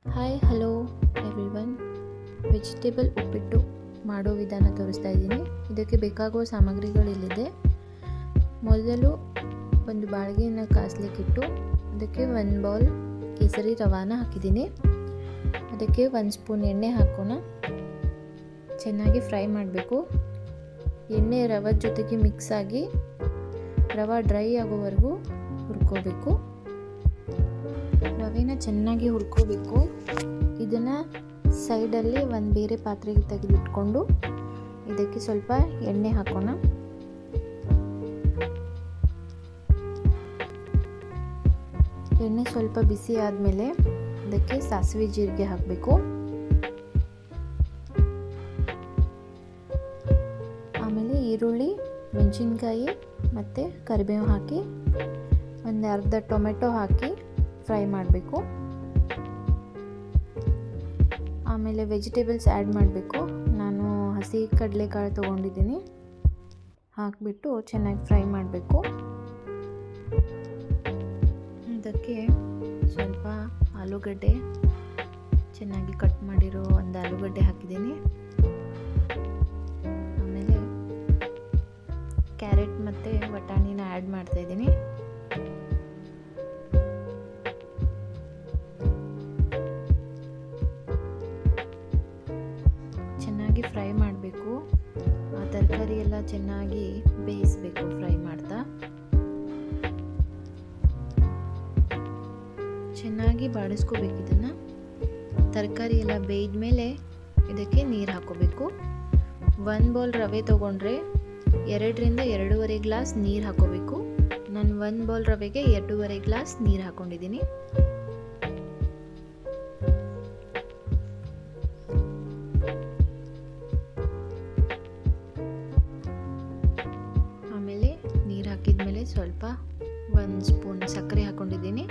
Hi hello everyone. Vegetable ಉಪ್ಪಿಟ್ಟು ಮಾಡೋ ವಿಧಾನ ತೋರಿಸ್ತಾ ಇದ್ದೀನಿ. ಇದಕ್ಕೆ ಬೇಕಾಗುವ ಸಾಮಗ್ರಿಗಳಿಲ್ಲಿದೆ. ಮೊದಲು ಒಂದು ಬಾಳಿಗೆಯನ್ನು ಕಾಸ್ಲಿಕ್ಕಿಟ್ಟು ಅದಕ್ಕೆ 1 ಬೌಲ್ ಕೇಸರಿ ರವಾನ ಹಾಕಿದ್ದೀನಿ. ಅದಕ್ಕೆ 1 ಸ್ಪೂನ್ ಎಣ್ಣೆ ಹಾಕೋಣ. ಚೆನ್ನಾಗಿ ಫ್ರೈ ಮಾಡಬೇಕು. ಎಣ್ಣೆ ರವೆ ಜೊತೆಗೆ ಮಿಕ್ಸ್ ಆಗಿ ರವೆ ಡ್ರೈ ಆಗೋವರೆಗೂ ಹುರ್ಕೋಬೇಕು. ರವೆನ ಚೆನ್ನಾಗಿ ಹುರ್ಕೋಬೇಕು. ಇದನ್ನು ಸೈಡಲ್ಲಿ ಒಂದು ಬೇರೆ ಪಾತ್ರೆಗೆ ತೆಗೆದಿಟ್ಕೊಂಡು ಇದಕ್ಕೆ ಸ್ವಲ್ಪ ಎಣ್ಣೆ ಹಾಕೋಣ. ಎಣ್ಣೆ ಸ್ವಲ್ಪ ಬಿಸಿ ಆದಮೇಲೆ ಇದಕ್ಕೆ ಸಾಸಿವೆ ಜೀರಿಗೆ ಹಾಕಬೇಕು. ಆಮೇಲೆ ಈರುಳ್ಳಿ, ಮೆಣಸಿನ್ಕಾಯಿ ಮತ್ತು ಕರಿಬೇವು ಹಾಕಿ ಒಂದು ಅರ್ಧ ಟೊಮೆಟೊ ಹಾಕಿ ಫ್ರೈ ಮಾಡಬೇಕು. ಆಮೇಲೆ ವೆಜಿಟೇಬಲ್ಸ್ ಆ್ಯಡ್ ಮಾಡಬೇಕು. ನಾನು ಹಸಿ ಕಡಲೆಕಾಳು ತೊಗೊಂಡಿದ್ದೀನಿ. ಹಾಕಿಬಿಟ್ಟು ಚೆನ್ನಾಗಿ ಫ್ರೈ ಮಾಡಬೇಕು. ಇದಕ್ಕೆ ಸ್ವಲ್ಪ ಆಲೂಗಡ್ಡೆ ಚೆನ್ನಾಗಿ ಕಟ್ ಮಾಡಿರೋ ಒಂದು ಆಲೂಗಡ್ಡೆ ಹಾಕಿದ್ದೀನಿ. ಆಮೇಲೆ ಕ್ಯಾರೆಟ್ ಮತ್ತು ಬಟಾಣಿನ ಆ್ಯಡ್ ಮಾಡ್ತಾಯಿದ್ದೀನಿ. ಚೆನ್ನಾಗಿ ಫ್ರೈ ಮಾಡಬೇಕು. ಆ ತರಕಾರಿ ಎಲ್ಲ ಚೆನ್ನಾಗಿ ಬೇಯಿಸಬೇಕು ಫ್ರೈ ಮಾಡ್ತಾ. ಚೆನ್ನಾಗಿ ಬಾಡಿಸ್ಕೋಬೇಕು. ಇದನ್ನು ತರಕಾರಿ ಎಲ್ಲ ಬೇಯ್ದ ಮೇಲೆ ಇದಕ್ಕೆ ನೀರು ಹಾಕೋಬೇಕು. 1 ಬೌಲ್ ರವೆ ತೊಗೊಂಡ್ರೆ 2ರಿಂದ 2.5 ಗ್ಲಾಸ್ ನೀರು ಹಾಕೋಬೇಕು. ನಾನು 1 ಬೌಲ್ ರವೆಗೆ 2.5 ಗ್ಲಾಸ್ ನೀರು ಹಾಕ್ಕೊಂಡಿದ್ದೀನಿ. ಆಮೇಲೆ ನೀರು ಹಾಕಿದ್ಮೇಲೆ ಸ್ವಲ್ಪ 1 ಸ್ಪೂನ್ ಸಕ್ಕರೆ ಹಾಕ್ಕೊಂಡಿದ್ದೀನಿ.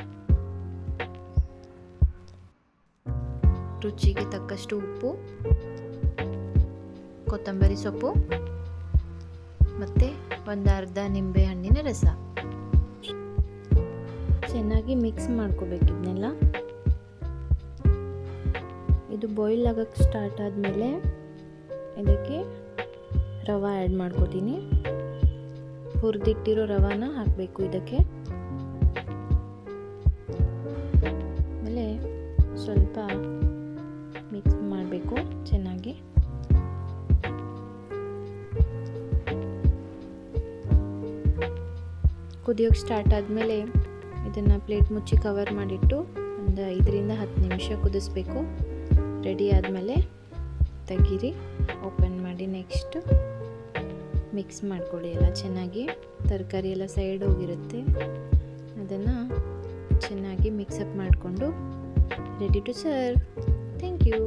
ರುಚಿಗೆ ತಕ್ಕಷ್ಟು ಉಪ್ಪು, ಕೊತ್ತಂಬರಿ ಸೊಪ್ಪು ಮತ್ತು ಒಂದು ಅರ್ಧ ನಿಂಬೆ ಹಣ್ಣಿನ ರಸ. ಚೆನ್ನಾಗಿ ಮಿಕ್ಸ್ ಮಾಡ್ಕೋಬೇಕು ಇದನ್ನೆಲ್ಲ. ಇದು ಬಾಯ್ಲ್ ಆಗೋಕ್ಕೆ ಸ್ಟಾರ್ಟ್ ಆದಮೇಲೆ ಇದಕ್ಕೆ ರವೆ ಆ್ಯಡ್ ಮಾಡ್ಕೋತೀನಿ. ಹುರಿದಿಟ್ಟಿರೋ ರವಾನ ಹಾಕಬೇಕು ಇದಕ್ಕೆ. ಆಮೇಲೆ ಸ್ವಲ್ಪ ಮಿಕ್ಸ್ ಮಾಡಬೇಕು ಚೆನ್ನಾಗಿ. ಕುದಿಯೋಕ್ಕೆ ಸ್ಟಾರ್ಟ್ ಆದಮೇಲೆ ಇದನ್ನು ಪ್ಲೇಟ್ ಮುಚ್ಚಿ ಕವರ್ ಮಾಡಿಟ್ಟು ಒಂದು 5ರಿಂದ 10 ನಿಮಿಷ ಕುದಿಸ್ಬೇಕು. ರೆಡಿ ಆದಮೇಲೆ ತೆಗೀರಿ, ಓಪನ್ ಮಾಡಿ. ನೆಕ್ಸ್ಟ್ ಮಿಕ್ಸ್ ಮಾಡ್ಕೊಳ್ಳಿ ಎಲ್ಲ ಚೆನ್ನಾಗಿ. ತರಕಾರಿ ಎಲ್ಲ ಸೈಡ್ ಹೋಗಿರುತ್ತೆ. ಅದನ್ನು ಚೆನ್ನಾಗಿ ಮಿಕ್ಸಪ್ ಮಾಡಿಕೊಂಡು ready to serve. Thank you.